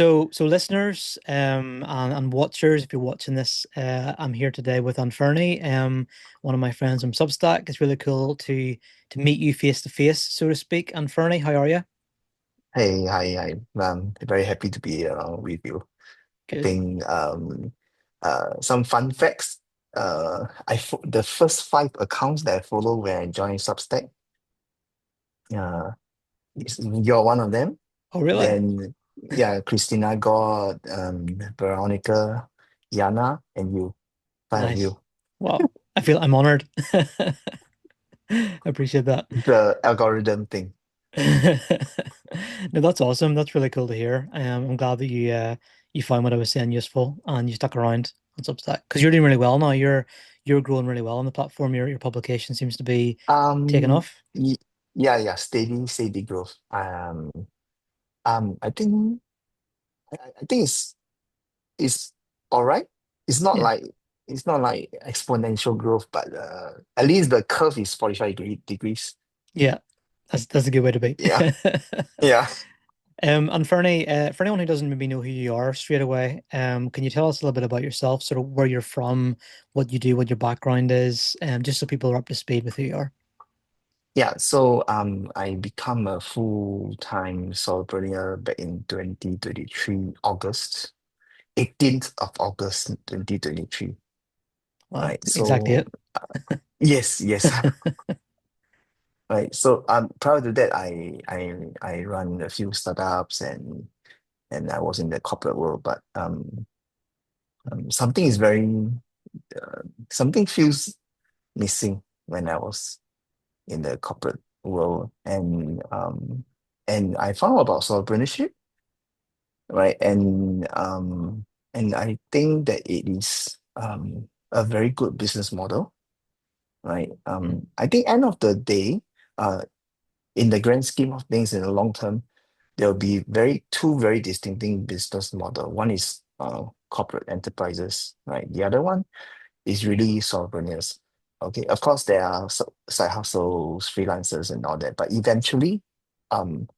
So listeners, and watchers, if you're watching this, I'm here today with Anfernee, one of my friends from Substack. It's really cool to meet you face to face, so to speak. Anfernee, how are you? Hey, hi, hi. I'm very happy to be with you. I Good. think some fun facts. The first five accounts that I follow when I joined Substack, uh, you're one of them. Oh, really? Then yeah, Christina God, Veronica, Yana, and you, five of Nice. you. Well, I feel I'm honored. I appreciate that. The algorithm thing. No, that's awesome. That's really cool to hear. I'm glad that you found what I was saying useful and you stuck around on Substack because you're doing really well now. You're growing really well on the platform. Your publication seems to be taking Um, off. y yeah, yeah, steady growth. I think I think it's all right. It's not Yeah. like it's not like exponential growth, but at least the curve is 45 degrees. Yeah. That's a good way to be. Yeah, yeah, And Fernie, for anyone who doesn't maybe know who you are straight away, can you tell us a little bit about yourself, sort of where you're from, what you do, what your background is, just so people are up to speed with who you are? yeah. So I become a full-time solopreneur back in 2023, August, 18th of August 2023. Wow, Right. exactly So it. yes, yes. Right. So prior to that, I run a few startups and I was in the corporate world, but something is very uh, something feels missing when I was in the corporate world, and I found out about solopreneurship, right? And I think that it is a very good business model, right? Mm, I think end of the day, uh, in the grand scheme of things, in the long term, there'll be two very distinctive business model. One is corporate enterprises, right? The other one is really solopreneurs. Okay, of course there are side hustles, freelancers, and all that, but eventually, um,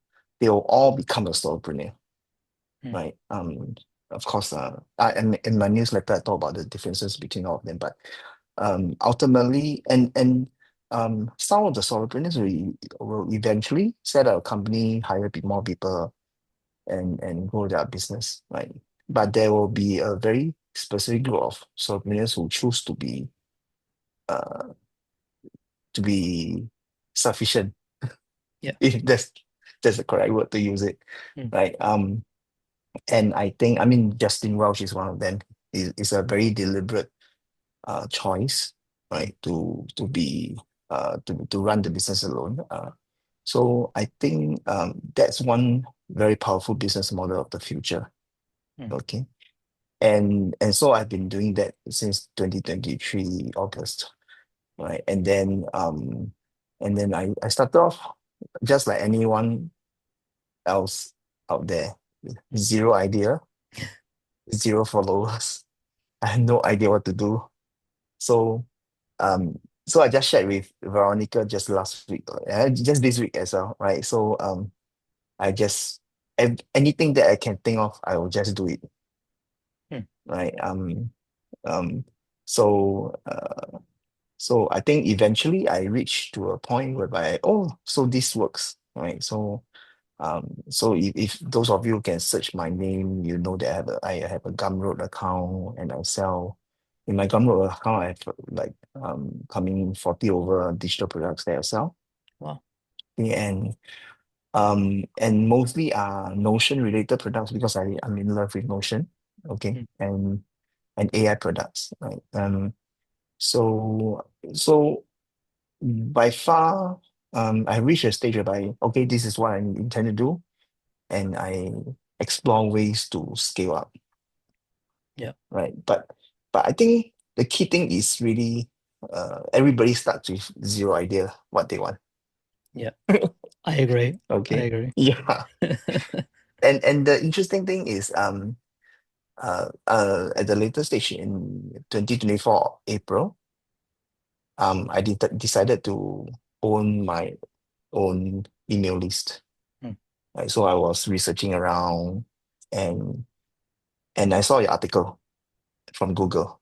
they'll all become a solopreneur, mm, right? Of course, in my newsletter I talk about the differences between all of them, but ultimately, and some of the solopreneurs will eventually set up a company, hire more people, and grow their business, right? But there will be a very specific group of solopreneurs who choose uh, to be sufficient, yeah. if that's the correct word to use it, Mm, right? And I think, I mean, Justin Welch is one of them. Is a very deliberate choice, mm, right? To run the business alone. So I think that's one very powerful business model of the future. mm, Okay. And so I've been doing that since 2023 August, right? And then I started off just like anyone else out there, mm. zero idea, zero followers. I had no idea what to do. So um so I just shared with Veronica just last week, just this week as well, right? So I just anything that I can think of, I will just do it, Mm. right? Um so so I think eventually I reached to a point whereby, oh, so this works, right? So if those of you can search my name, you know that I have a Gumroad account and I sell. In my Gumroad account, I have like coming 40 over digital products that I sell. Wow. And mostly are Notion related products because I'm in love with Notion. Okay. Mm, And AI products, right? So so by far, I reached a stage whereby, okay, this is what I intend to do, and I explore ways to scale up, yeah. right? But I think the key thing is really everybody starts with zero idea what they want. Yeah. I agree. I Okay. agree. Yeah. And the interesting thing is at the later stage in 2024 April, I decided to own my own email list. Mm, Right? So I was researching around, and I saw your article from Google,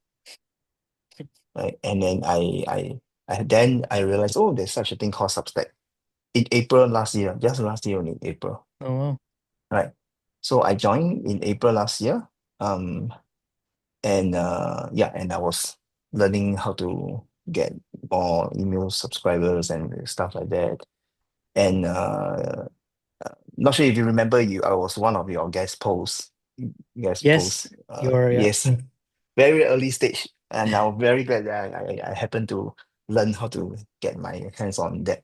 right? And then I realized, oh, there's such a thing called Substack in April last year, just last year only, April, Oh wow. right? So I joined in April last year, and yeah, and I was learning how to get more email subscribers and stuff like that. And not sure if you remember, I was one of your guest Yes, posts. you're yeah. Yes, very early stage, and I'm very glad that I happened to learn how to get my hands on that.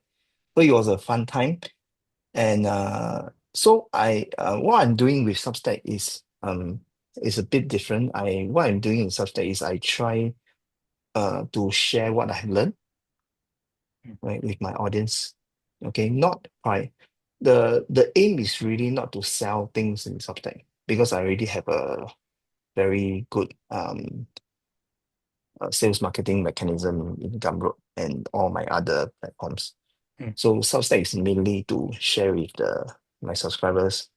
So it was a fun time, and so I what I'm doing with Substack is a bit different. What I'm doing in Substack is I try to share what I've learned, Mm, right, with my audience. Okay, not I. The aim is really not to sell things in Substack because I already have a very good sales marketing mechanism in Gumroad and all my other platforms. mm, So Substack is mainly to share with my subscribers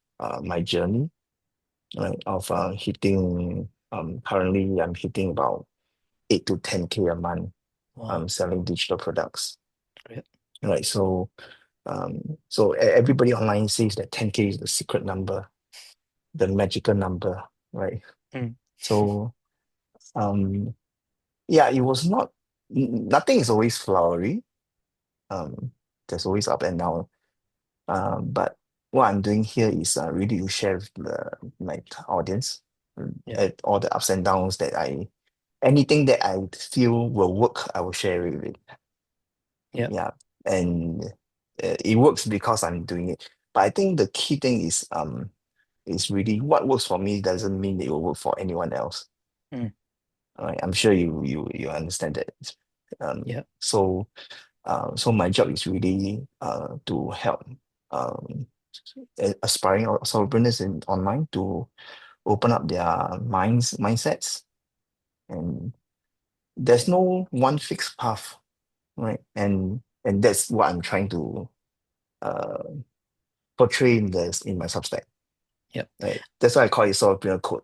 my journey, right, of hitting currently I'm hitting about 8 to 10K a month wow, selling digital products. great. Right. So everybody online says that 10K is the secret number, the magical number, right? Mm, So um yeah, it was not nothing is always flowery. Um there's always up and down. But what I'm doing here is really to share with my audience yeah, at all the ups and downs that anything that I feel will work, I will share it with. yeah, Yeah, and it works because I'm doing it. But I think the key thing is really what works for me doesn't mean it will work for anyone else. mm, All right, I'm sure you understand that. yeah, So so my job is really to help um aspiring solopreneurs in online to open up their mindsets, and there's no one fixed path, right? And that's what I'm trying to uh portray in my Substack. yeah. Right? That's why I call it solopreneur code.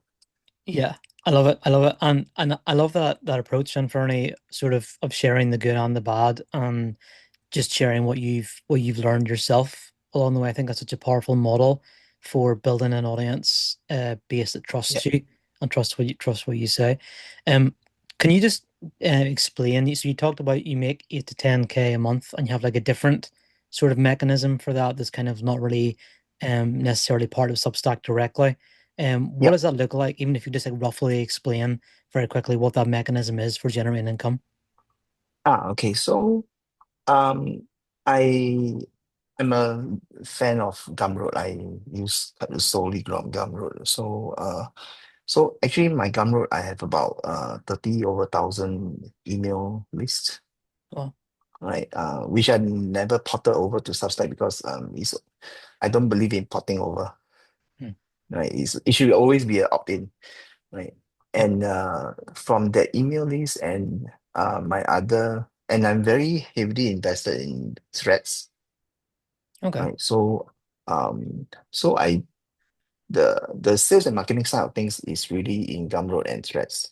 Yeah, I love it. I love it, and I love that approach, Anfernee, sort of sharing the good and the bad, and just sharing what you've learned yourself along the way. I think that's such a powerful model for building an audience base that Yeah, trusts you and trust what you say. Um, can you just explain? So you talked about you make 8 to 10K a month, and you have like a different sort of mechanism for that. That's kind of not really necessarily part of Substack directly. What yeah. does that look like? Even if you just like roughly explain very quickly what that mechanism is for generating income. Okay. So um I am a fan of Gumroad. I use solely Gumroad. So actually my Gumroad I have about 30 over thousand email lists, Oh, right? Which I never ported over to Substack because I don't believe in porting over, hmm, right? It should always be an opt-in, right? yeah, And from that email list and and I'm very heavily invested in threads, okay. right? So the sales and marketing side of things is really in Gumroad and threads,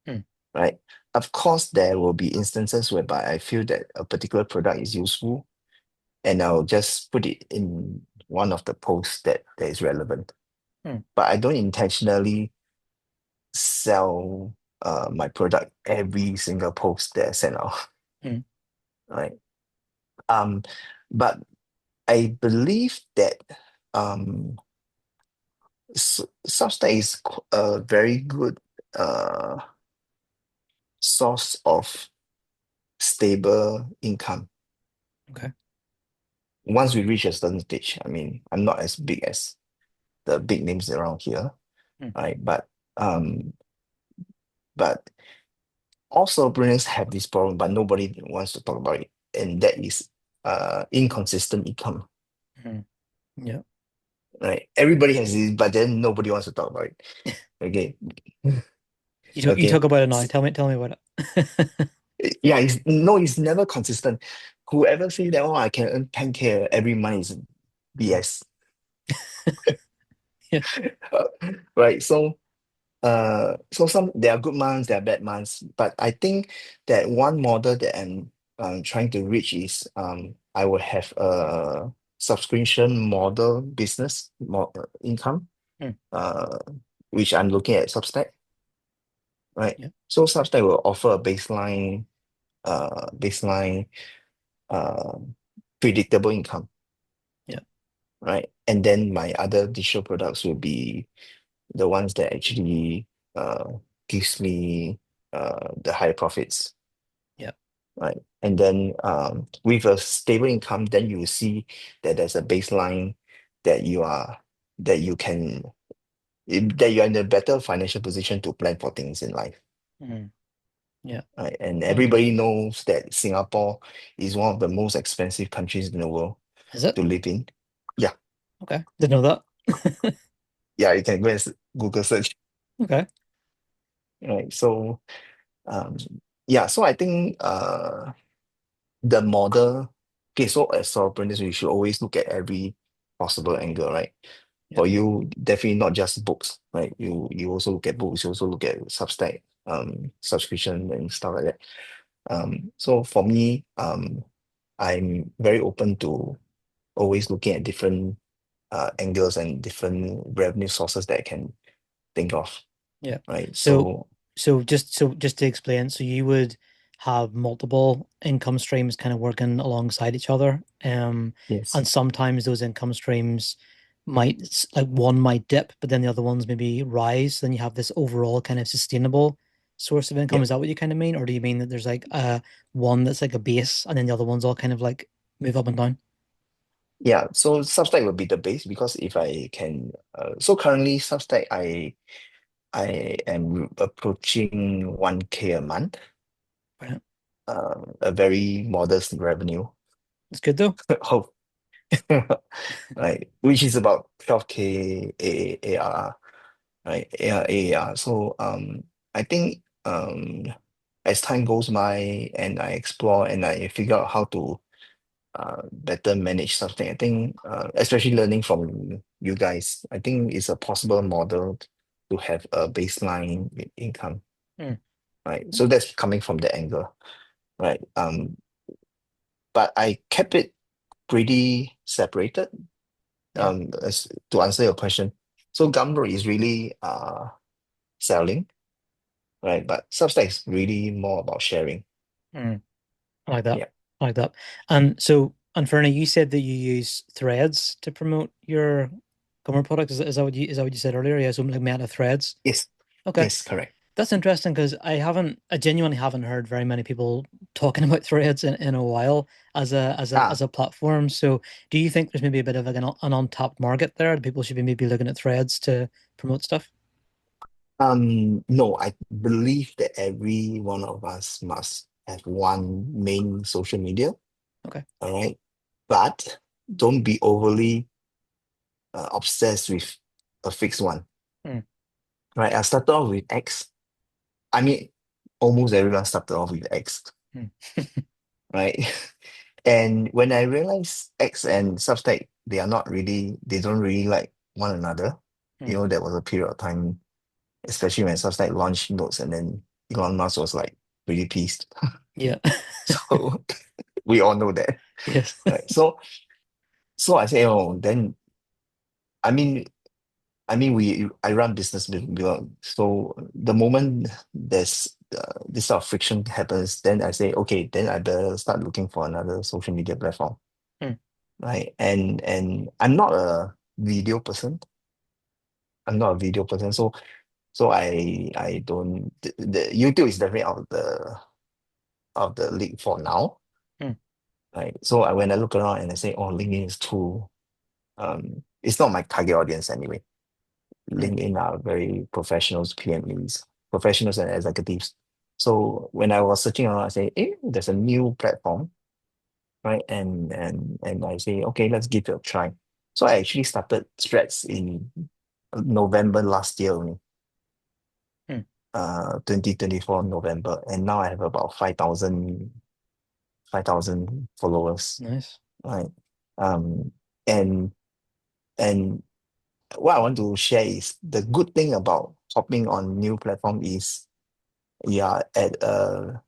Hmm, right? Of course, there will be instances whereby I feel that a particular product is useful, and I'll just put it in one of the posts that is relevant. hmm, But I don't intentionally sell my product every single post that I send out, hmm, right? Um, but I believe that um, Substack is a very good uh, source of stable income. okay. Once we reach a certain stage, I mean, I'm not as big as the big names around here, Hmm, right? Um, but also brands have this problem, but nobody wants to talk about it, and that is inconsistent income, hmm, yeah. right? Everybody has this, but then nobody wants to talk about it. Okay, You okay. talk about it now. Tell me about it. Yeah, it's never consistent. Whoever say that, oh, I can earn 10K every month is BS. Yeah. Right. So some there are good months, there are bad months, but I think that one model that I'm trying to reach is I will have a subscription model business income, Mm, uh, which I'm looking at Substack, right? yeah. So Substack will offer a baseline uh, predictable income, Yeah. right? And then my other digital products will be the ones that actually uh, gives me the higher profits, Yeah. right? And then with a stable income, then you will see that there's a baseline that you are that you can that you're in a better financial position to plan for things in life, Mm, yeah. right? And I agree. everybody knows that Singapore is one of the most expensive countries in the world Is it? to live in. Yeah, Okay. Didn't know that. yeah, you can go and Google search, Okay. right? So um, yeah, so I think the model, okay, so as solopreneurs, we should always look at every possible angle, right? Yeah. For you, definitely not just books, right? You also look at books, you also look at Substack, subscription and stuff like that. So for me, I'm very open to always looking at different angles and different revenue sources that I can think of, Yeah. right? So, So so just to explain, so you would have multiple income streams kind of working alongside each other. yes, And sometimes those income streams might like one might dip, but then the other ones maybe rise. Then you have this overall kind of sustainable source of income. yeah, Is that what you kind of mean? Or do you mean that there's like one that's like a base and then the other ones all kind of like move up and down? yeah. So Substack will be the base because if I can, so currently Substack, I am approaching 1K a month, Right. a very modest revenue. It's good though. Hope, right? Which is about 12K ARR, right? ARR. So I think as time goes by and I explore and I figure out how to better manage something, I think especially learning from you guys, I think it's a possible model to have a baseline income, Mm, right? So that's coming from the angle, right? But I kept it pretty separated. yeah. As, to answer your question, so Gumroad is really selling, right? But Substack is really more about sharing. Mm. I like that. Yeah. I like that. And so, Anfernee, you said that you use threads to promote your Gummer product. Is that what you said earlier? Yeah, something like Meta threads. Yes. Okay. Yes. Correct. That's interesting because I genuinely haven't heard very many people talking about threads in a while as Ah. a platform. So do you think there's maybe a bit of like an untapped market there? People should be maybe looking at threads to promote stuff? No, I believe that every one of us must have one main social media. Okay. All right. But don't be overly obsessed with a fixed one. Mm, Right. I started off with X. I mean, almost everyone started off with X, mm, right? And when I realized X and Substack, they don't really like one another. mm. There was a period of time, especially when Substack launched Notes, and then Elon Musk was like pretty pissed. Yeah. So we all know that, Yes. right? So I say, oh, then I mean, I run business so the moment there's this sort of friction happens, then I say, okay, then I better start looking for another social media platform, Mm, right? And I'm not a video person. I'm not a video person, so I don't the YouTube is definitely out of the league for now, mm, right? So when I look around and I say, oh, LinkedIn is too it's not my target audience anyway. mm. LinkedIn are very professionals, PMEs, professionals and executives. So when I was searching around, I say, there's a new platform, right? And I say, okay, let's give it a try. So I actually started Threads in November last year only, Mm. 2024 November, and now I have about 5,000 followers, Nice. right? Um, and and what I want to share is the good thing about hopping on new platform is you are at a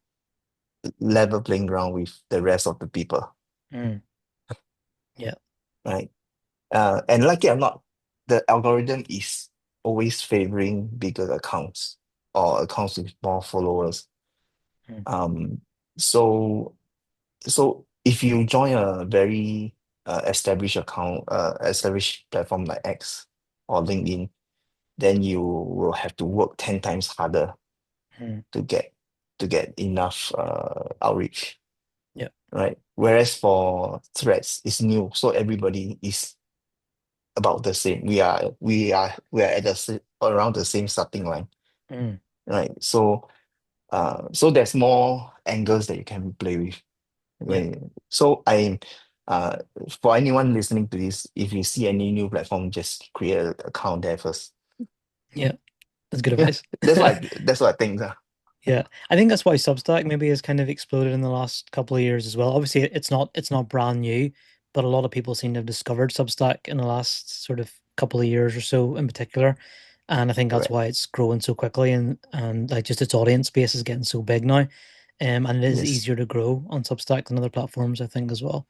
level playing ground with the rest of the people, Mm, yeah. right? And like it or not, the algorithm is always favoring bigger accounts or accounts with more followers. Mm, Um, so so if you join a very established platform like X or LinkedIn, then you will have to work 10 times harder mm, to get enough outreach, yeah. right? Whereas for Threads, it's new, so everybody is about the same. We are at around the same starting line, Mm, right? So so there's more angles that you can play with. yeah. So I uh for anyone listening to this, if you see any new platform, just create an account there first. Yeah. That's good Yeah, advice. that's what I think. Yeah, I think that's why Substack maybe has kind of exploded in the last couple of years as well. Obviously, it's not brand new, but a lot of people seem to have discovered Substack in the last sort of couple of years or so in particular. And I think that's Correct. why it's growing so quickly and like just its audience base is getting so big now. And it is Yes. easier to grow on Substack than other platforms, I think, as well.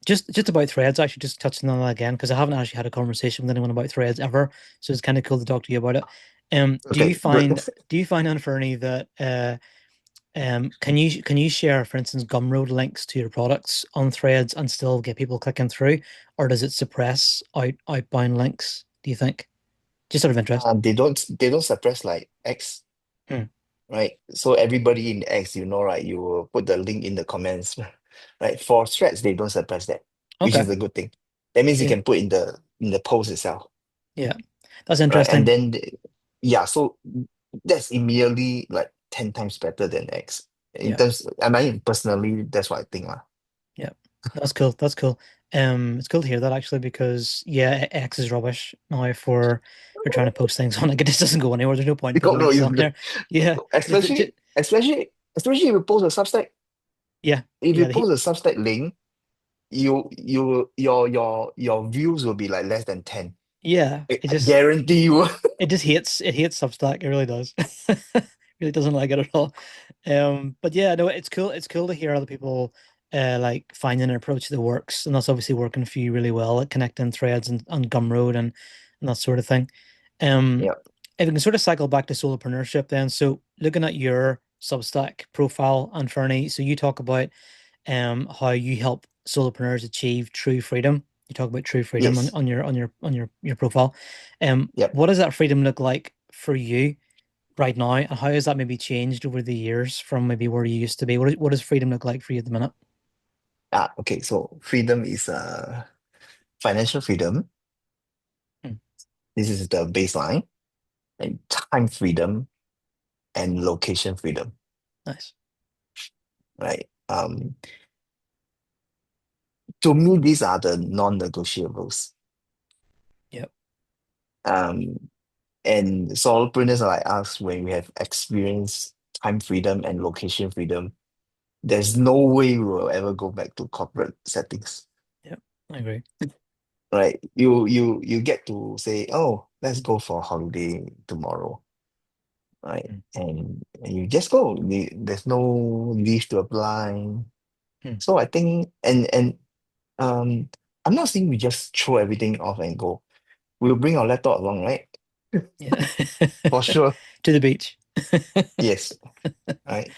Just about threads, actually, just touching on that again, because I haven't actually had a conversation with anyone about threads ever. So it's kind of cool to talk to you about it. Do you Okay, good. find Anfernee that can you share, for instance, Gumroad links to your products on threads and still get people clicking through, or does it suppress outbound links, do you think? Just sort of interest. They don't suppress like X, Hmm. right? So everybody in X, right? You will put the link in the comments, right? For threads, they don't suppress that, which Okay. is a good thing. That means you Yeah. can put in the post itself, Yeah. That's right? And interesting. then yeah, so that's immediately like 10 times better than X. In Yeah. terms, I mean, personally, that's what I think, lah. Yeah, that's cool. That's cool. It's cool to hear that actually because yeah, X is rubbish now for trying to post things on. Like it just doesn't go anywhere. There's no point in putting No, links it's on good. there. Yeah, just Especially if you post a Substack. yeah, If yeah, you post a Substack link, your views will be like less than 10. yeah. I guarantee you. It hates Substack. It really does. Really doesn't like it at all. But yeah, no, it's cool. It's cool to hear other people like finding an approach that works, and that's obviously working for you really well at connecting threads and Gumroad and that sort of thing. Um, Yeah. if we can sort of cycle back to solopreneurship, then so looking at your Substack profile, and Fernie, so you talk about how you help solopreneurs achieve true freedom. You talk about true freedom on, Yes. on your profile. Yep. What does that freedom look like for you right now, and how has that maybe changed over the years from maybe where you used to be? What does freedom look like for you at the minute? Okay. So freedom is financial freedom. Hmm, This is the baseline, and time freedom and location freedom, nice. right? To me, these are the non-negotiables. Yep. Um, and solopreneurs like us, when we have experienced time freedom and location freedom, there's no way we will ever go back to corporate settings, Yep. I agree. right? You get to say, oh, let's go for a holiday tomorrow, right? Hmm, And you just go. There's no leave to apply. hmm, So I think and um I'm not saying we just throw everything off and go. We'll bring our laptop along, right? yeah. For sure. To the beach. Yes. Right.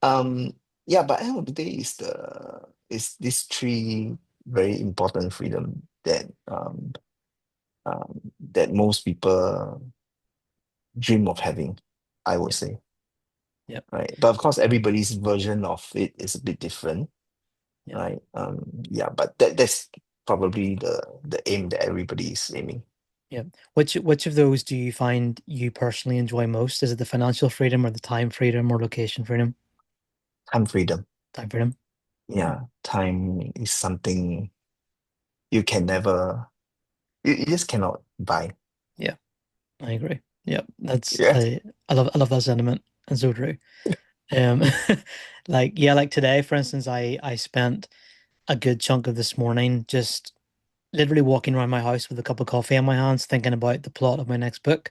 Um, yeah, but end of the day is these three very important freedom that most people dream of having, I would Yep. say. Yep. Right. But of course everybody's version of it is a bit different, Yep. right? Yeah, but that's probably the aim that everybody is aiming. Yep. Which of those do you find you personally enjoy most? Is it the financial freedom or the time freedom or location freedom? Time freedom. Time freedom. Hmm. Yeah, time is something you can never you just cannot buy. Yeah, I agree. Yep. That's Yeah. I love that sentiment. And so true. Um, like yeah, like today, for instance, I spent a good chunk of this morning just literally walking around my house with a cup of coffee in my hands, thinking about the plot of my next book.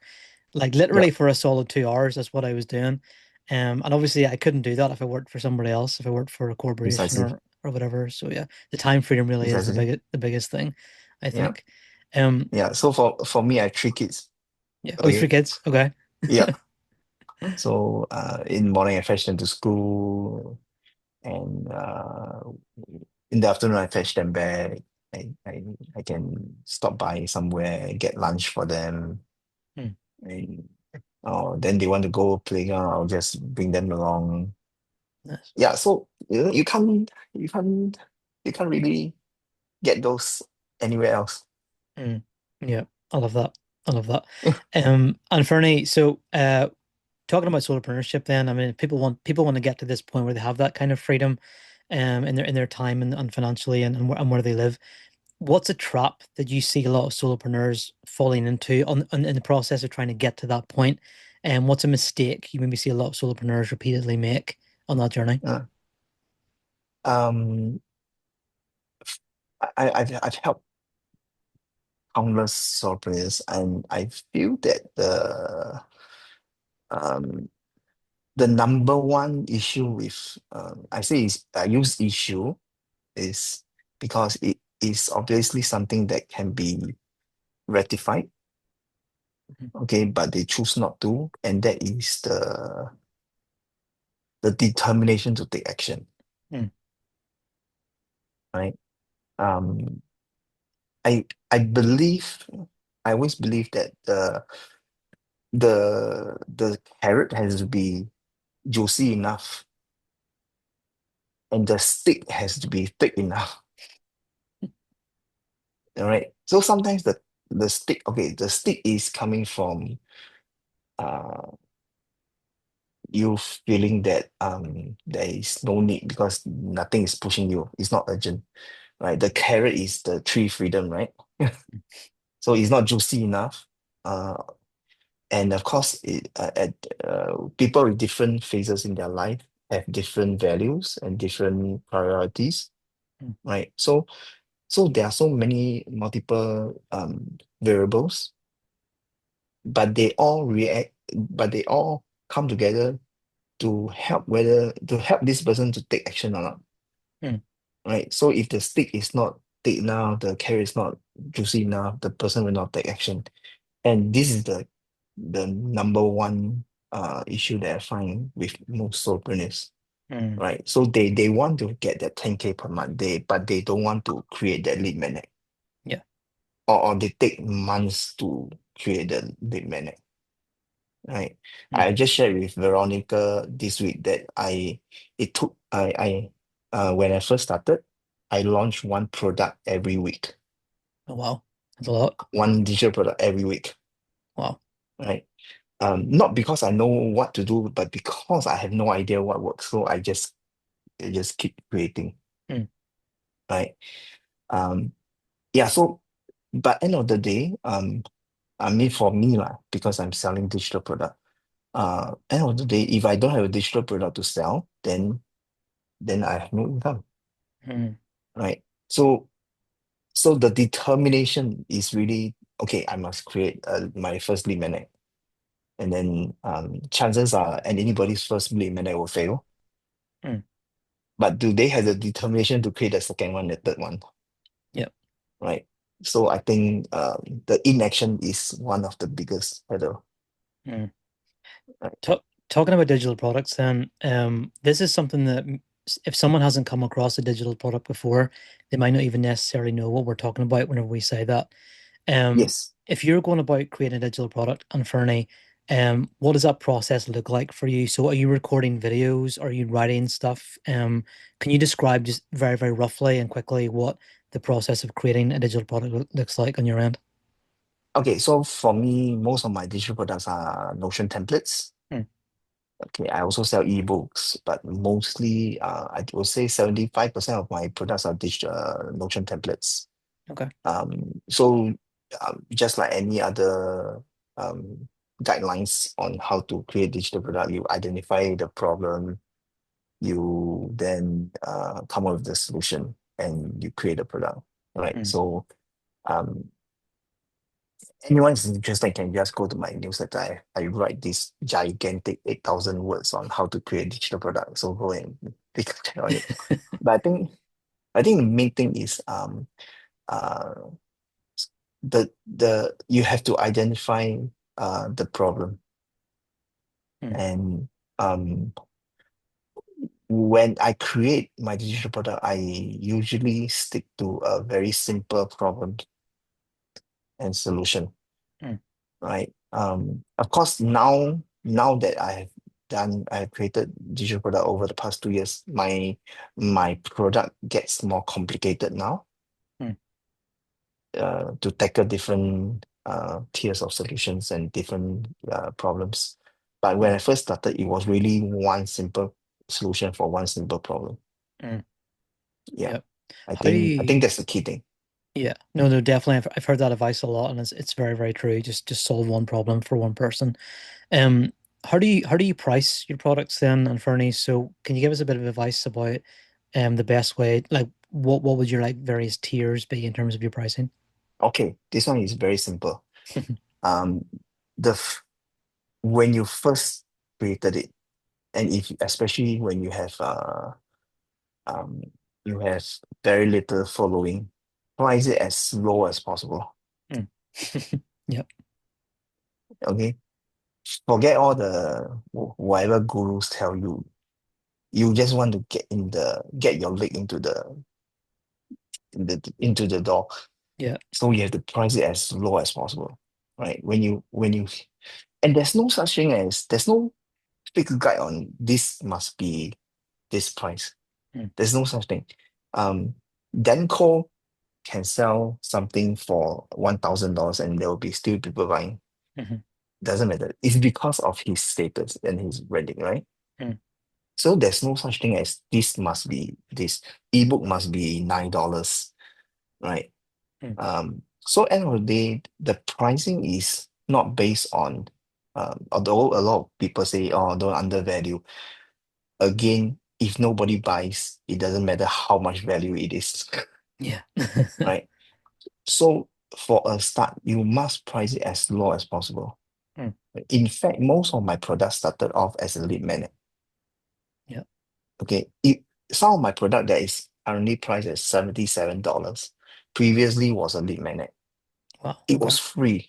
Like literally Yep, for a solid 2 hours, that's what I was doing. And obviously I couldn't do that if I worked for somebody else, if I worked for a corporation precisely, or whatever. So yeah, the time freedom really is precisely. the biggest thing, I Yeah, think. Um, yeah. So for me, I have 3 kids. yeah. Oh, three Okay. kids. Okay. Yeah. So in the morning I fetch them to school, and in the afternoon I fetch them back. I can stop by somewhere, get lunch for them, Hmm, and then they want to go playground, I'll just bring them along. nice. Yeah, so you can't really get those anywhere else. Hmm, yeah, I love that. I love that. And Fernie, so talking about solopreneurship, then I mean, people want to get to this point where they have that kind of freedom, in their time and financially and where they live. What's a trap that you see a lot of solopreneurs falling into in the process of trying to get to that point? And what's a mistake you maybe see a lot of solopreneurs repeatedly make on that journey? Uh, um, I've helped countless solopreneurs, and I feel that um the number one issue with I use issue is because it is obviously something that can be rectified, Mhm. okay, but they choose not to, and that is the determination to take action, Mm, right? Um, I believe I always believe that the carrot has to be juicy enough, and the stick has to be thick enough. All right. So sometimes the stick is coming from uh you feeling that there is no need because nothing is pushing you. It's not urgent, right? The carrot is the tree freedom, right? So it's not juicy enough. Uh, and of course, people with different phases in their life have different values and different priorities, mm, right? So there are so many multiple variables, but they all come together to help this person to take action or not, mm, right? So if the stick is not thick enough, the carrot is not juicy enough, the person will not take action. And this is the number one issue that I find with most solopreneurs, mm. right? So they want to get that 10K per month, but they don't want to create that lead magnet, Yeah. or they take months to create the lead magnet, right? Mm. I just shared with Veronica this week that it took when I first started, I launched one product every week, Oh wow. That's a lot. one digital product every week, Wow. right? Not because I know what to do, but because I have no idea what works. So I just keep creating, Mm, right? Um, yeah, so but end of the day, I mean for me lah, because I'm selling digital product. End of the day, if I don't have a digital product to sell, then I have no income, mm, right? So the determination is really okay. I must create my first lead magnet, and then chances are, and anybody's first lead magnet will fail. mm. But do they have the determination to create the second one, the third one, Yeah. right? So I think the inaction is one of the biggest hurdle. Mm. Right? Talking about digital products, then, this is something that if someone hasn't come across a digital product before, they might not even necessarily know what we're talking about whenever we say that. Um, Yes. if you're going about creating a digital product, Anfernee, what does that process look like for you? So are you recording videos? Are you writing stuff? Can you describe just very, very roughly and quickly what the process of creating a digital product looks like on your end? Okay, so for me, most of my digital products are Notion templates. Hmm, Okay, I also sell ebooks, but mostly, I would say 75% of my products are digital Notion templates. okay. So just like any other um, guidelines on how to create digital product, you identify the problem, you then come up with the solution, and you create a product, right? Hmm, So Um, anyone is interested can just go to my newsletter. I write this gigantic 8,000 words on how to create digital product. So go and take a check on it. But I think the main thing is uh the you have to identify the problem. Mm, And um when I create my digital product, I usually stick to a very simple problem and solution, mm, right? Of course, now that I have created digital product over the past 2 years, my product gets more complicated now mm, to tackle different tiers of solutions and different problems. But when mm, I first started, it was really one simple solution for one simple problem. mm. Yeah, Yep. I How do think I you? think that's the key thing. Yeah, no, no, definitely. I've heard that advice a lot, and it's very, very true. Just solve one problem for one person. Um, how do you price your products then, Anfernee? So can you give us a bit of advice about the best way? Like, what would your like various tiers be in terms of your pricing? Okay, this one is very simple. Um, the f- when you first created it, and if especially when um you have very little following, price it as low as possible. Mm. Yep. Okay, forget all the whatever gurus tell you. You just want to get your leg into the door. Yeah. So you have to price it as low as possible, right? When you and there's no fixed guide on this must be this price. Mm. There's no such thing. Um, Danco can sell something for $1,000 and there will be still people buying. Hmm. Doesn't matter. It's because of his status and his branding, right? Mm. So there's no such thing as this must be this ebook must be $9, right? Mm. So end of the day, the pricing is not based on although a lot of people say, oh, don't undervalue. Again, if nobody buys, it doesn't matter how much value it is, Yeah. right? So for a start, you must price it as low as possible. Mm. In fact, most of my products started off as a lead magnet. Yeah. Okay, some of my product that is currently priced at $77 previously was a lead magnet. Wow. It Okay. was free,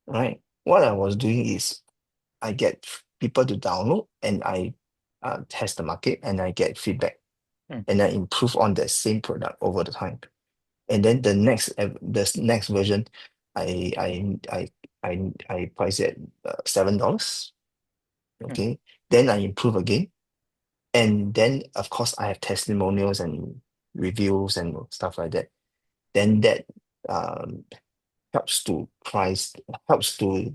right? What I was doing is I get people to download and I test the market and I get feedback Mm. and I improve on that same product over the time. And then the next version, I I I I price it at $7. Mm. Okay, then I improve again, and then of course I have testimonials and reviews and stuff like that. Then that um, helps to price helps to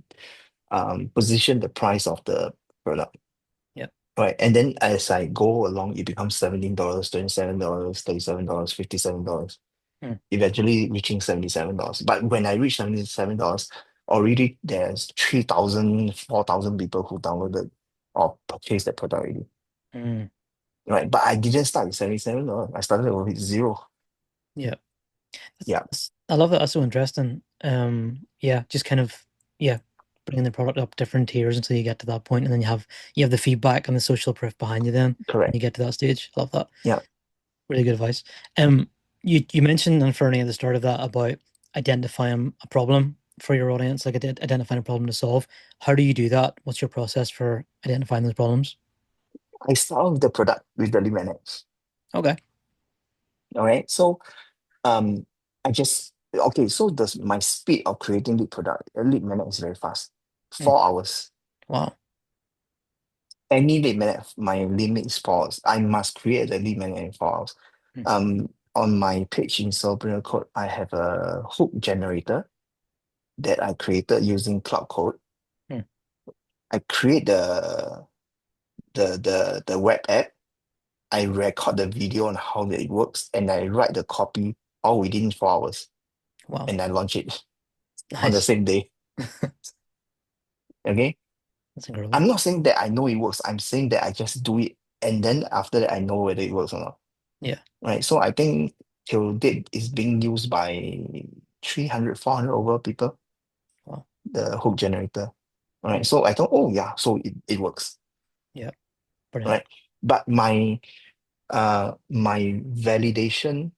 position the price of the product. Yeah. Right. And then as I go along, it becomes $17, $27, $37, $57, Mm. eventually reaching $77. But when I reach $77, already there's 3,000, 4,000 people who downloaded or purchased that product already. Mm. Right. But I didn't start with $77. I started with zero. Yeah. Yeah, I love that. That's so interesting. Yeah, just kind of yeah, bringing the product up different tiers until you get to that point, and then you have the feedback and the social proof behind you. Then when you correct. get to that stage, I love that. Yeah. Really good advice. You mentioned Anfernee at the start of that about identifying a problem for your audience, like identifying a problem to solve. How do you do that? What's your process for identifying those problems? I start with the product with the lead magnet. Okay. All right. So um I just okay, so my speed of creating lead product, a lead magnet is very fast. Mm. 4 hours. Wow. Any lead magnet, my limit is 4 hours. I must create a lead magnet in 4 hours. Mm. On my page in Solopreneur Code, I have a hook generator that I created using Cloud Code. Mm. I create the web app. I record the video on how it works, and I write the copy all within 4 hours, Wow. and I launch it on the Nice. same day. Okay. That's incredible. I'm not saying that I know it works. I'm saying that I just do it, and then after that, I know whether it works or not. Yeah. Right. So I think till date is being used by 300, 400 over people, Wow. the hook generator. All right. Mm. So I thought, oh yeah, so it works. Yeah. Brilliant. Right. But my validation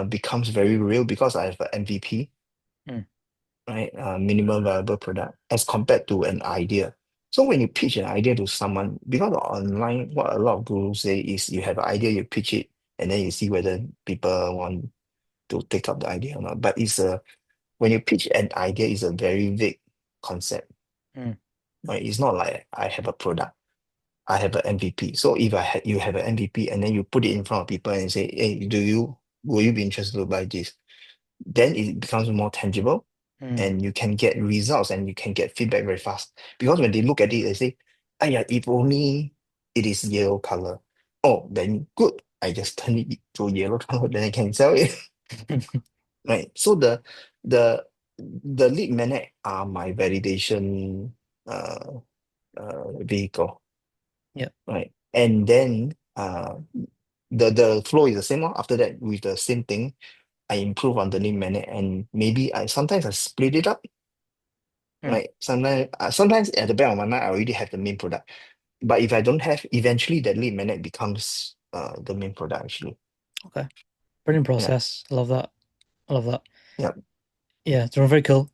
becomes very real because I have an MVP, Mm. right? Minimum viable product as compared to an idea. So when you pitch an idea to someone, because online, what a lot of gurus say is you have an idea, you pitch it, and then you see whether people want to take up the idea or not. But when you pitch an idea, it's a very vague concept, Mm. right? It's not like I have a product. I have an MVP. So if you have an MVP and then you put it in front of people and say, hey, will you be interested to buy this? Then it becomes more tangible Mm. and you can get results and you can get feedback very fast. Because when they look at it, they say, ah, yeah, if only it is yellow color. Oh, then good. I just turn it to yellow color, then I can sell it. Right. So the the lead magnet are my validation uh, vehicle. Yeah. Right. And then the flow is the same one. After that, with the same thing, I improve on the lead magnet and maybe I sometimes I split it up. Mm. Right. Sometimes at the back of my mind, I already have the main product. But if I don't have, eventually that lead magnet becomes the main product actually. Okay. Brilliant Yeah. process. I love that. I love that. Yeah. Yeah, it's very cool.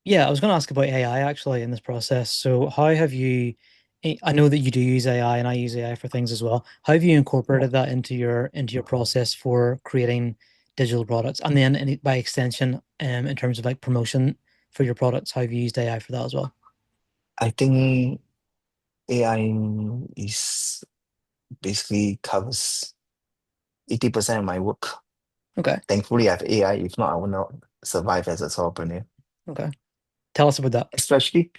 Yeah, I was going to ask about AI actually in this process. So, how have you? I know that you do use AI, and I use AI for things as well. How have you Yeah. incorporated that into your process for creating digital products, and then by extension, in terms of like promotion for your products, how have you used AI for that as well? I think AI is basically covers 80% of my work. Okay, Thankfully, I have AI. If not, I will not survive as a solopreneur. okay. Tell us about that. Especially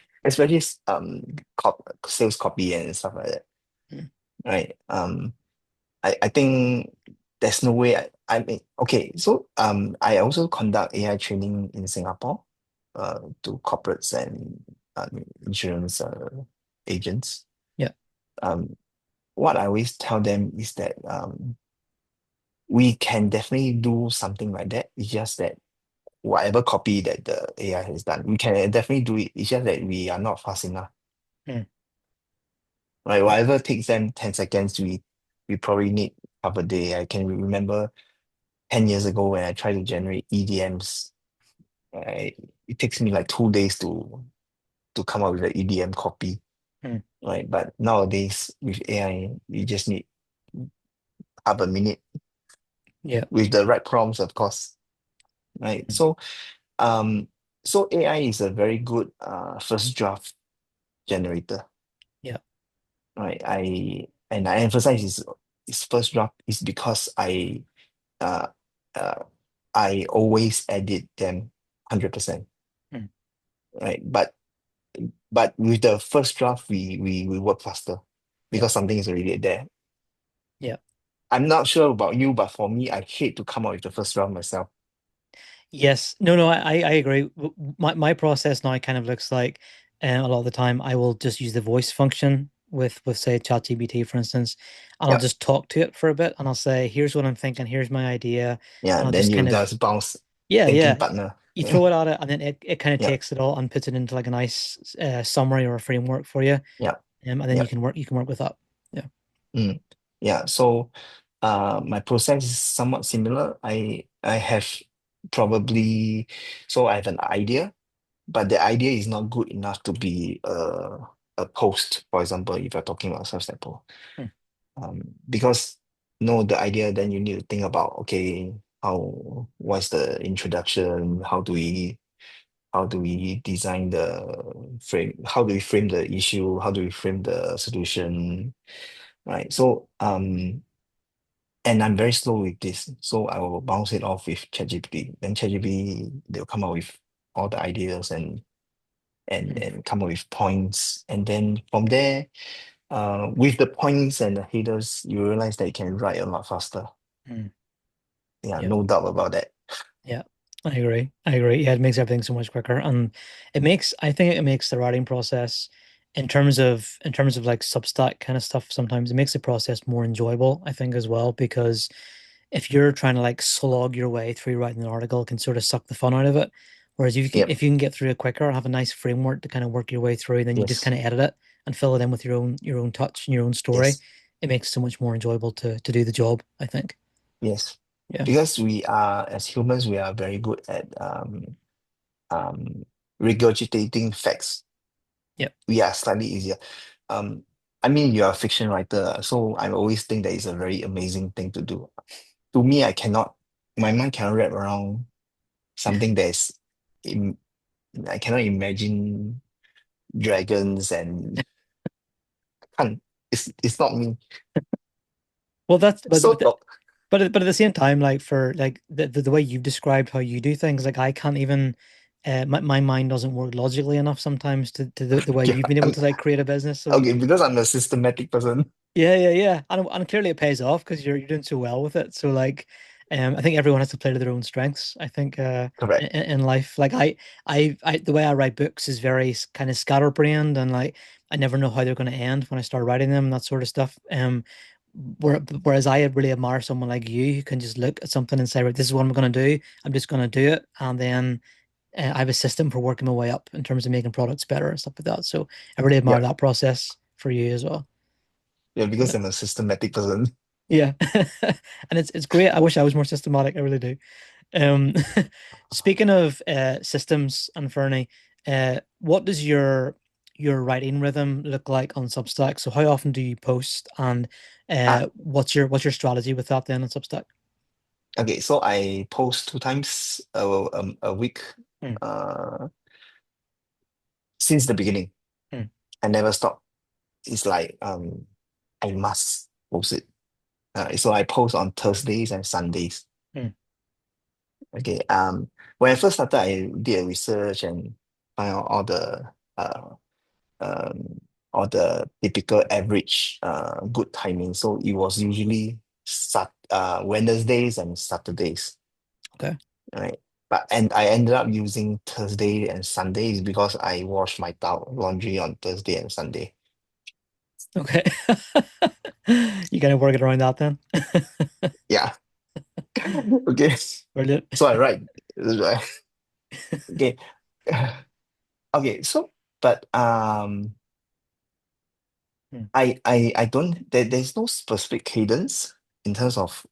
sales copy and stuff like that. Mm. Right. I think there's no way I mean okay, so I also conduct AI training in Singapore to corporates and insurance agents. Yeah. Um what I always tell them is that we can definitely do something like that. It's just that whatever copy that the AI has done, we can definitely do it. It's just that we are not fast enough. Mm. Right? Yeah. Whatever takes them 10 seconds, we probably need half a day. I can remember 10 years ago when I tried to generate EDMs, right? It takes me like 2 days to come up with an EDM copy, Mm. right? But nowadays with AI, you just need half a minute Yeah. with the right prompts, of course, right? Mm. Um, so AI is a very good first draft generator, Yeah. right? I emphasize is first draft is because uh, uh, I always edit them 100%, Mm. right? But with the first draft, we work faster Yeah. because something is already there. Yeah. I'm not sure about you, but for me, I hate to come up with the first draft myself. Yes. No, no, I agree. My process now kind of looks like a lot of the time I will just use the voice function with say ChatGPT, for instance, and I'll Yeah, just talk to it for a bit and I'll say, here's what I'm thinking, here's my idea. yeah. And I'll Then just you kind of, just bounce yeah, thinking yeah. partner. You throw it at it and then it kind of Yeah, takes it all and puts it into like a nice summary or a framework for you. yeah, And then yeah. you can work with that. Yeah. Mm. Yeah. So, my process is somewhat similar. I have probably so I have an idea, but the idea is not good enough to be a post. For example, if you're talking about Substack post. Mm. Because know the idea, then you need to think about okay, what's the introduction? How do we design the frame? How do we frame the issue? How do we frame the solution? Right. So and I'm very slow with this. So I will bounce it off with ChatGPT. Then ChatGPT they'll come up with all the ideas Mm. and come up with points. And then from there, with the points and the headers, you realize that you can write a lot faster. Mm. Yeah, Yeah. no doubt about that. Yeah, I agree. I agree. Yeah, it makes everything so much quicker, and I think it makes the writing process, in terms of like Substack kind of stuff. Sometimes it makes the process more enjoyable. I think as well because if you're trying to like slog your way through writing an article, it can sort of suck the fun out of it. Whereas Yep. if you can get through it quicker, have a nice framework to kind of work your way through, then you just Yes. kind of edit it and fill it in with your own touch and your own story. Yes. It makes it so much more enjoyable to do the job, I think. Yes. Yeah. Because we are, as humans, we are very good at um regurgitating facts. Yep. We are slightly easier. Um, I mean, you're a fiction writer, so I always think that is a very amazing thing to do. To me, my mind cannot wrap around something im, I cannot imagine dragons and can't, it's not me. Well, that's So but at the same time, like for like the way you've described how you do things, like I can't even my mind doesn't work logically enough sometimes to the way yeah, you've been able to like create a business. So okay, because I'm a systematic person. yeah, yeah, yeah. And clearly it pays off because you're doing so well with it. So like I think everyone has to play to their own strengths. I think Correct. in life. Like I the way I write books is very kind of scatterbrained and like I never know how they're going to end when I start writing them and that sort of stuff. Whereas I really admire someone like you who can just look at something and say, right, this is what I'm going to do. I'm just going to do it. And then I have a system for working my way up in terms of making products better and stuff like that. So I really admire Yeah. that process for you as well. Yeah, because Yeah. I'm a systematic person. Yeah. And it's great. I wish I was more systematic. I really do. Um, speaking of systems, Anfernee, what does your writing rhythm look like on Substack? So how often do you post and Ah, what's your strategy with that then on Substack? okay, so I post 2 times a week Mm, uh, since the beginning. mm, I never stop. It's like I must post it. So I post on Thursdays and Sundays. mm, Okay. When I first started, I did a research and find out uh um all the typical average good timing. So it was usually Wednesdays and Saturdays, okay. right? But and I ended up using Thursday and Sundays because I wash my laundry on Thursday and Sunday. Okay. You gotta work it around that then. Yeah. Okay. Brilliant. So I write. Okay. Okay. So, but Mm, I don't there's no specific cadence in terms of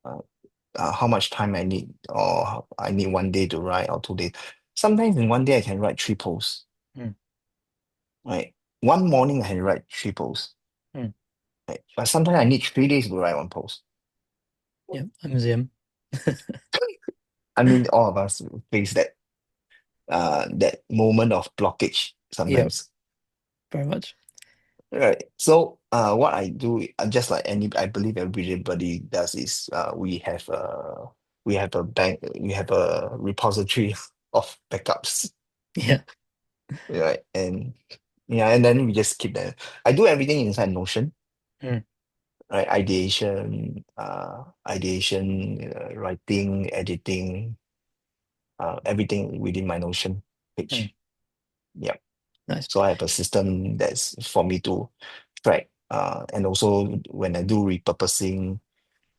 uh, how much time I need or I need 1 day to write or 2 days. Sometimes in 1 day I can write 3 posts, mm, right? One morning I can write 3 posts, mm. right? But sometimes I need 3 days to write one post. Yeah, I'm a museum. I mean, all of us face that moment of blockage Yeah, sometimes. very much. Right. So what I do, just like I believe everybody does is we have a repository of backups, Yeah. right? And yeah, and then we just keep that. I do everything inside Notion, Mm, right? Ideation, writing, editing, everything within my Notion mm. page. Yeah. Nice. So I have a system that's for me to track. And also when I do repurposing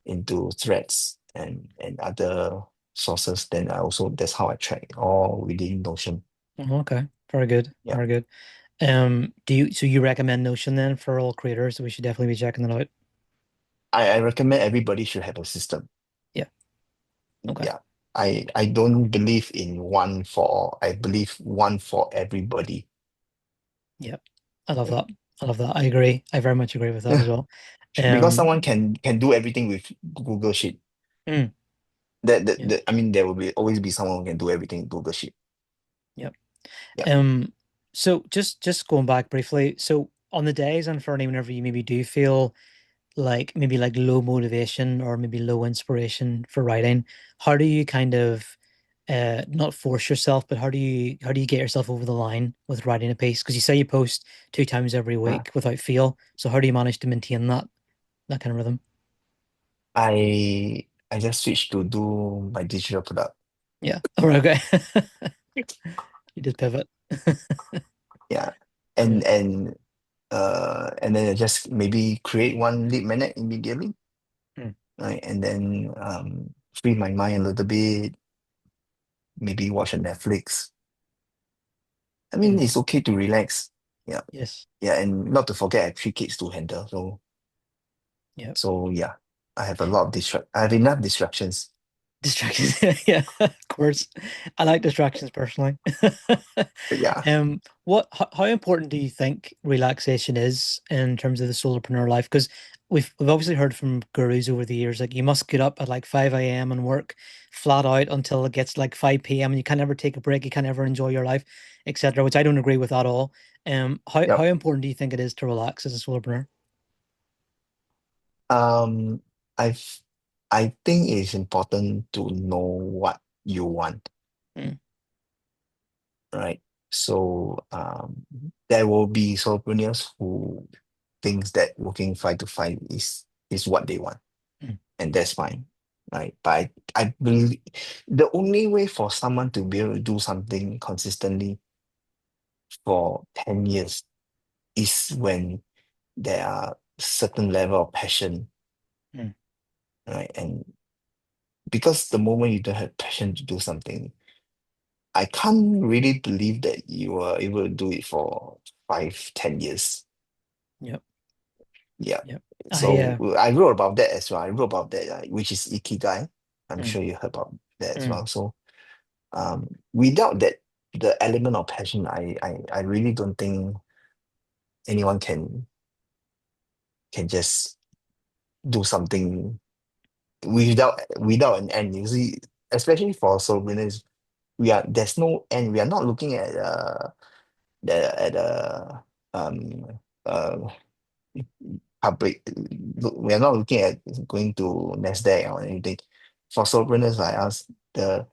into threads and other sources, then I also that's how I track it, all within Notion. Oh, okay. Very good. Yeah. Very good. So you recommend Notion then for all creators? We should definitely be checking that out. I recommend everybody should have a system. Yeah. Okay. Yeah. I don't believe in one for all. I believe one for everybody. Yeah. I love that. I love that. I agree. I very much agree with that as well. Because Um, someone can do everything with Google Sheet. mm, yeah. I mean there will be always be someone who can do everything in Google Sheet. Yeah. Yeah. Um, so just going back briefly, so on the days on Fernie, whenever you maybe do feel like maybe like low motivation or maybe low inspiration for writing, how do you kind of not force yourself, but how do you get yourself over the line with writing a piece? Because you say you post 2 times every Uh, week without fail. So how do you manage to maintain that kind of rhythm? I just switched to do my digital product. Yeah. All right, okay. You just pivot. Yeah. And Brilliant. and then I just maybe create one lead magnet immediately. Hmm. right? And then free my mind a little bit, maybe watch a Netflix. I mean, Mm. it's okay to relax. Yeah. Yes. Yeah, and not to forget I have three kids to handle. Yeah. So yeah, I have enough distractions. Distractions. Yeah, of course. I like distractions personally. But yeah, How important do you think relaxation is in terms of the solopreneur life? Because we've obviously heard from gurus over the years, like you must get up at like 5 a.m. and work flat out until it gets like 5 p.m. and you can't ever take a break, you can't ever enjoy your life, etc., which I don't agree with at all. How yep. important do you think it is to relax as a solopreneur? Um, I've I think it's important to know what you want, Mm, right? So there will be solopreneurs who thinks that working 5 to 5 is what they want, mm, and that's fine, right? But I believe the only way for someone to be able to do something consistently for 10 years is when there are certain level of passion, mm. right? And because the moment you don't have passion to do something, I can't really believe that you are able to do it for 5, 10 years. Yep, Yeah. yep. I So I wrote about that as well. I wrote about that, which is Ikigai. I'm mm, sure you heard about that as mm, well. So without that, the element of passion, I really don't think anyone can just do something without an end. You see, especially for solopreneurs, there's no end. We are not looking at the um uh public. We are not looking at going to Nasdaq or anything. For solopreneurs like us, the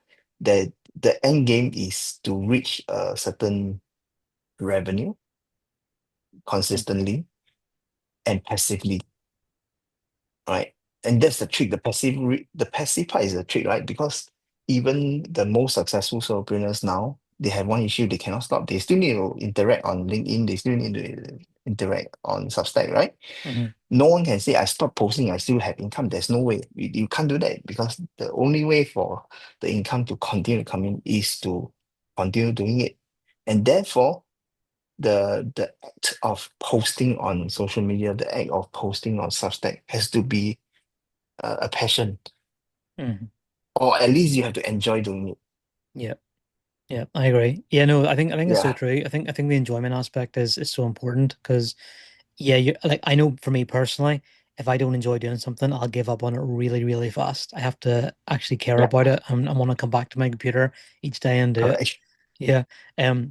end game is to reach a certain revenue mm, consistently and passively, right? And that's the trick. The passive part is the trick, right? Because even the most successful solopreneurs now, they have one issue: they cannot stop. They still need to interact on LinkedIn. They still need to interact on Substack, right? mhm, No one can say I stopped posting, I still have income. There's no way. You can't do that because the only way for the income to continue to come in is to continue doing it. And therefore, the act of posting on social media, the act of posting on Substack has to be a passion, mhm. or at least you have to enjoy doing it. Yeah. Yeah, I agree. Yeah, no, I think it's so Yeah, true. I think the enjoyment aspect is so important because yeah, you like I know for me personally, if I don't enjoy doing something, I'll give up on it really, really fast. I have to actually care yeah, about it and I want to come back to my computer each day and do it. correct. Yeah.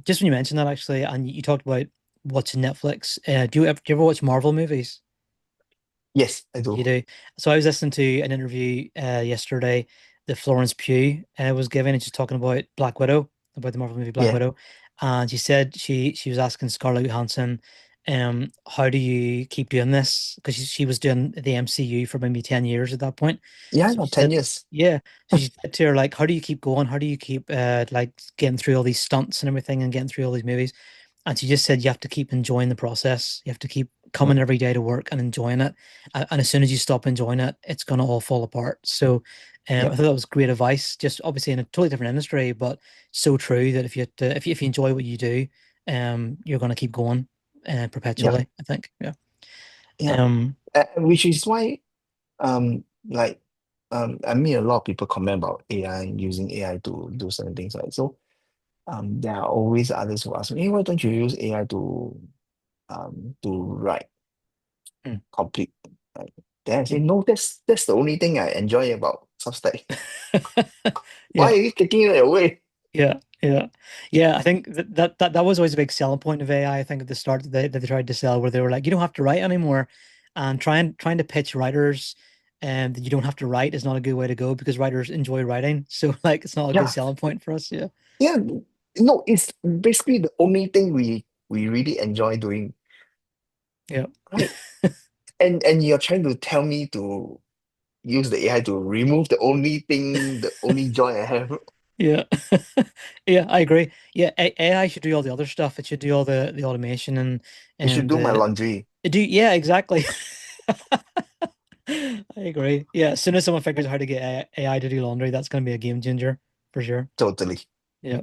Just when you mentioned that actually, and you talked about watching Netflix, do you ever watch Marvel movies? Yes, I You do. do. So I was listening to an interview yesterday that Florence Pugh was giving, and she's talking about Black Widow, about the Marvel movie Black Yeah, Widow, and she said she was asking Scarlett Johansson, how do you keep doing this? Because she was doing the MCU for maybe 10 years at that point. yeah, So no, she 10 said, years. yeah. So she said to her like, how do you keep going? How do you keep like getting through all these stunts and everything and getting through all these movies? And she just said you have to keep enjoying the process. You have to keep coming Mm, every day to work and enjoying it. And as soon as you stop enjoying it, it's gonna all fall apart. So I yep, thought that was great advice, just obviously in a totally different industry, but so true that if you enjoy what you do, you're gonna keep going yeah, perpetually, I think. Yeah. yeah. Um Which is why like I mean a lot of people comment about AI and using AI to do certain things, right? So there are always others who ask me, hey, why don't you use AI to write mm. complete, right? Then I say, no, that's the only thing I enjoy about Substack. Why Yeah. are you taking it away? Yeah, yeah, yeah. I think that was always a big selling point of AI. I think at the start that they tried to sell, where they were like, you don't have to write anymore, and trying to pitch writers, and that you don't have to write is not a good way to go because writers enjoy writing. So like, it's not a good Yeah, selling point for us. Yeah, yeah. No, it's basically the only thing we really enjoy doing, yeah, right? And you're trying to tell me to use the AI to remove the only thing, the only joy I have. yeah, yeah. I agree. Yeah, AI should do all the other stuff. It should do all the automation It should and do my the laundry. do. Yeah, exactly. I agree. Yeah, as soon as someone figures out how to get AI to do laundry, that's going to be a game changer for sure. Totally. Yeah.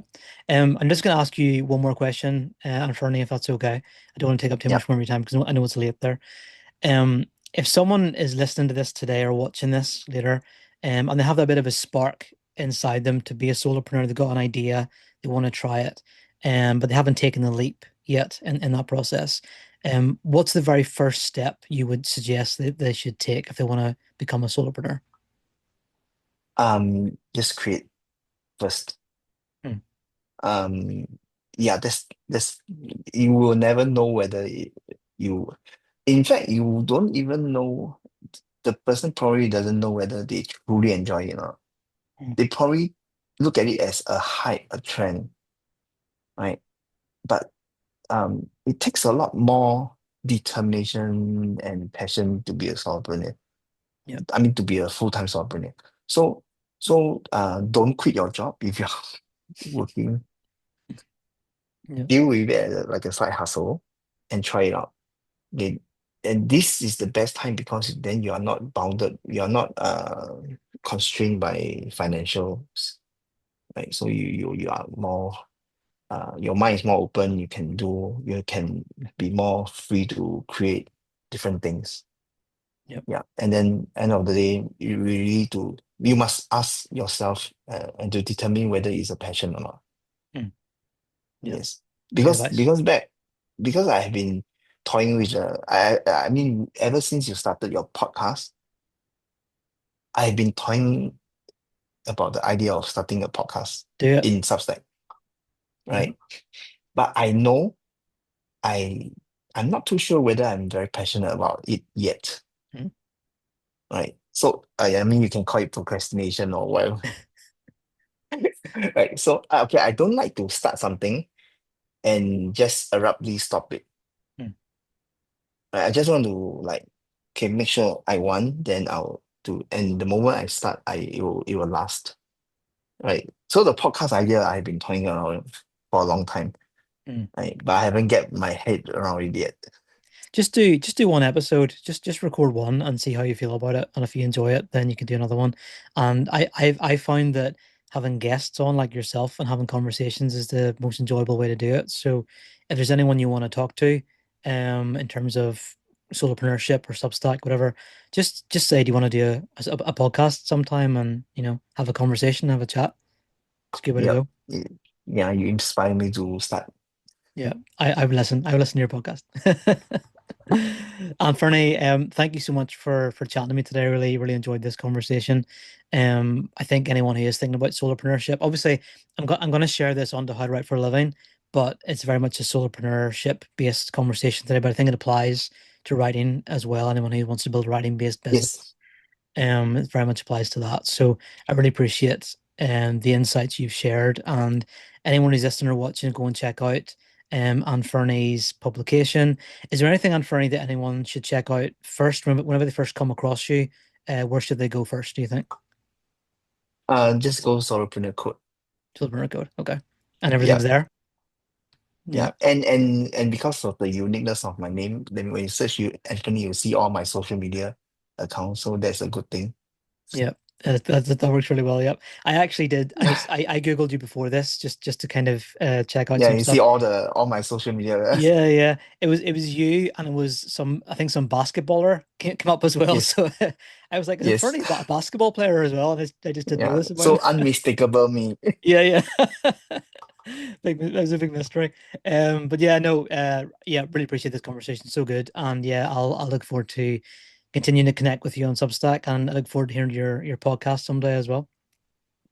I'm just going to ask you one more question, Anfernee, if that's okay. I don't want to take up too Yeah. much more of your time because I know it's late there. Um, if someone is listening to this today or watching this later, and they have that bit of a spark inside them to be a solopreneur, they've got an idea, they want to try it, but they haven't taken the leap yet in that process. What's the very first step you would suggest that they should take if they want to become a solopreneur? Just create first. Hmm. Um, yeah, that's you will never know whether you, in fact, you don't even know, the person probably doesn't know whether they truly enjoy it or not. Hmm. They probably look at it as a hype, a trend, right? But it takes a lot more determination and passion to be a solopreneur. Yep. I mean, to be a full-time solopreneur. So, don't quit your job if you're working. Yep. Deal with it as like a side hustle and try it out. Okay. And this is the best time because then you are not bounded, you are not constrained by financials, right? So you are more your mind is more open, you can be more free to create different things. Yep. Yeah. And then end of the day, you must ask yourself and to determine whether it's a passion or not. Hmm. Yep. Yes. Good Because advice. because I have been toying with I mean ever since you started your podcast, I've been toying about the idea of starting a podcast Do it. in Substack, Yeah. right? But I know I I'm not too sure whether I'm very passionate about it yet, Hmm. right? So I mean you can call it procrastination or whatever, right? So okay, I don't like to start something and just abruptly stop it. Hmm. I just want to like, okay, make sure I want, then I'll do. And the moment I start, it will last, right? So the podcast idea I've been toying around for a long time, Hmm. right? But I haven't get my head around it yet. Just do one episode. Just record one and see how you feel about it. And if you enjoy it, then you can do another one. And I found that having guests on like yourself and having conversations is the most enjoyable way to do it. So if there's anyone you want to talk to, in terms of solopreneurship or Substack, whatever, just say, do you want to do a podcast sometime and have a conversation, have a chat? It's a good way to Yep. go. Yeah, you inspire me to start. Yeah, I would listen. I would listen to your podcast. Anfernee, thank you so much for chatting to me today. I really enjoyed this conversation. I think anyone who is thinking about solopreneurship, obviously, I'm going to share this on to How to Write for a Living, but it's very much a solopreneurship based conversation today. But I think it applies to writing as well. Anyone who wants to build a writing based Yes. business, it very much applies to that. So I really appreciate the insights you've shared, and anyone who's listening or watching, go and check out Anfernee's publication. Is there anything, Anfernee, that anyone should check out first whenever they first come across you? Where should they go first, do you think? Just go Solopreneur Code. Solopreneur Code. Okay. And everything's Yeah. there? Yeah. Yeah. And because of the uniqueness of my name, then when you search you Anthony, you see all my social media accounts. So that's a good thing. Yeah. That works really well. Yep. I actually did. I Googled you before this just to kind of check out Yeah, some you see stuff. all my social media. Yeah, yeah. It was you, and it was I think some basketballer came up as well. Yes, So I was like, is it yes. Fernie a basketball player as well? And I just didn't know Yeah. this about So him. unmistakable me. Yeah, yeah. That was a big mystery. But yeah, no, yeah, really appreciate this conversation. So good. And yeah, I'll look forward to continuing to connect with you on Substack, and I look forward to hearing your podcast someday as well.